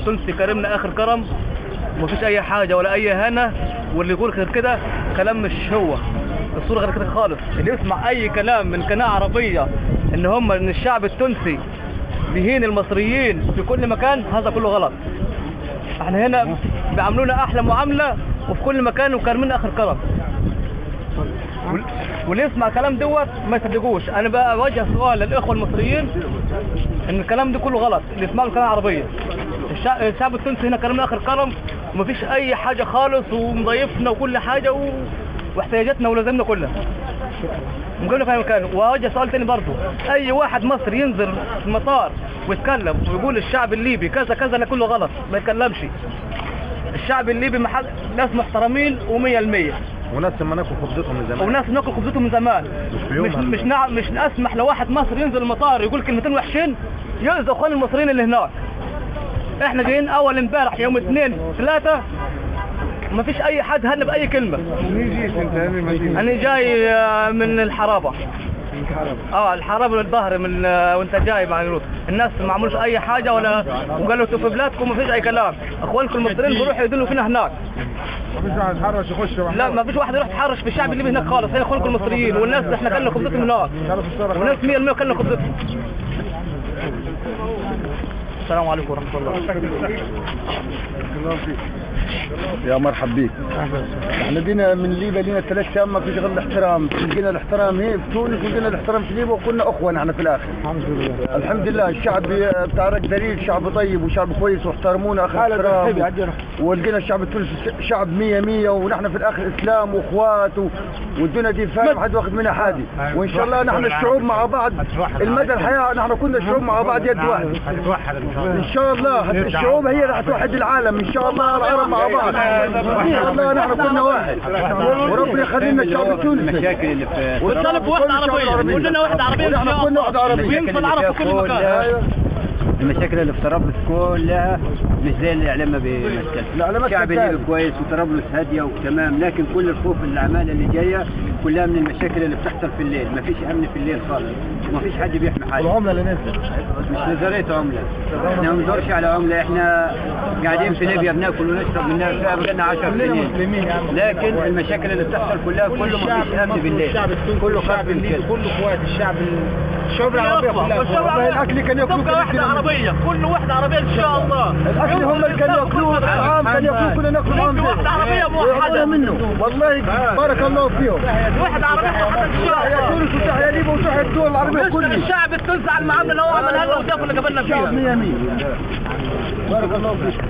التونسي كرمنا اخر كرم، ومفيش اي حاجه ولا اي هنا، واللي يقول غير كده كلام مش هو الصوره غير كده خالص. اللي يسمع اي كلام من قناه عربيه ان الشعب التونسي بيهين المصريين في كل مكان، هذا كله غلط. احنا هنا بيعاملونا احلى معامله وفي كل مكان وكرمنا اخر كرم. واللي يسمع الكلام دوت ما يصدقوش. انا بقى بوجه سؤال للاخوه المصريين ان الكلام ده كله غلط، اللي يسمعوا القناه العربيه. الشعب التونسي هنا كرمنا اخر كرم ومفيش اي حاجه خالص، ومضيفنا وكل حاجه واحتياجاتنا ولازمنا كلها مقابله في مكان. واوجه سؤال تاني برضه، اي واحد مصري ينزل في المطار ويتكلم ويقول الشعب الليبي كذا كذا، ده كله غلط، ما يتكلمش. الشعب الليبي ناس محترمين و100%، وناس ما ناكل خبزتهم من زمان، وناس ناكل خبزتهم من زمان. مش اسمح لواحد مصري ينزل المطار يقول كلمتين وحشين يؤذي اخوان المصريين اللي هناك. احنا جايين اول امبارح يوم 2 3 ما فيش اي حد هن باي كلمه. انا جاي من الحرابه. الحرابه الظهر من وانت جاي مع الناس ما عملوش اي حاجه وقالوا انتوا في بلادكم ما فيش اي كلام. اخوانكم المصريين بيروحوا يدلوا فينا هناك. ما فيش واحد يتحرش يخش. لا ما فيش واحد يروح يتحرش في الشعب الليبي هناك خالص. هي اخوانكم المصريين والناس احنا كلنا خبزتهم هناك، وناس 100% كلنا خبزتهم. السلام عليكم ورحمه الله. يا مرحب بيك. احنا جينا من ليبيا لينا 3 ايام ما فيش غير الاحترام. لقينا الاحترام هنا في تونس ولقينا الاحترام في ليبيا وكنا اخوان احنا في الاخر. الحمد لله. الشعب بتاع رك دليل شعب طيب وشعب كويس واحترمونا اخر احترام. ولقينا الشعب التونسي شعب 100 ونحن في الاخر اسلام واخوات والدنيا دي فاهم حد واخد منها حادي. وان شاء الله نحن الشعوب مع بعض المدى الحياه، نحن كنا الشعوب مع بعض يد واحد. ان شاء الله الشعوب هي اللي حتوحد العالم. ان شاء الله العرب مع بعض. ان شاء الله نحن كنا واحد، وربنا يخلينا الشعب التونسي. المشاكل اللي في والطلب وحده عربيه، كلنا وحده عربيه ان شاء الله، وينفع العرب في كل مكان. المشاكل اللي في طرابلس كلها مش زي اللي الاعلام ما بيمثلها. الشعب الليبي كويس وطرابلس هاديه وتمام، لكن كل الخوف الاعمال اللي جايه كلها من المشاكل اللي بتحصل في الليل. ما فيش امن في الليل خالص، وما فيش حد بيحمي حاجه. العمله اللي نزلت مش نظريه عمله، احنا ما بندورش على عمله. احنا قاعدين في ليبيا بناكل ونشرب منها بقالنا 10 سنين، لكن المشاكل اللي بتحصل كلها كله ما فيش امن بالليل. كله خاف من كده، كله اخوات. الشعب العربيه كلها الاكل كان ياكلوه وحده عربيه، كل وحده عربيه ان شاء الله. الاكل هم اللي كانوا ياكلوه الطعام كان ياكلوه كلنا ناكل وحده عربيه موحده منه. والله بارك الله فيهم. وحده عربيه موحده ان شاء الله. يا تونس وتحيا ليبيا وتحيا الدول العربيه كلها. الشعب التونسي على المعامله اللي هو عملها لنا وشافوا اللي قبلنا فيها. 100 بارك الله فيك.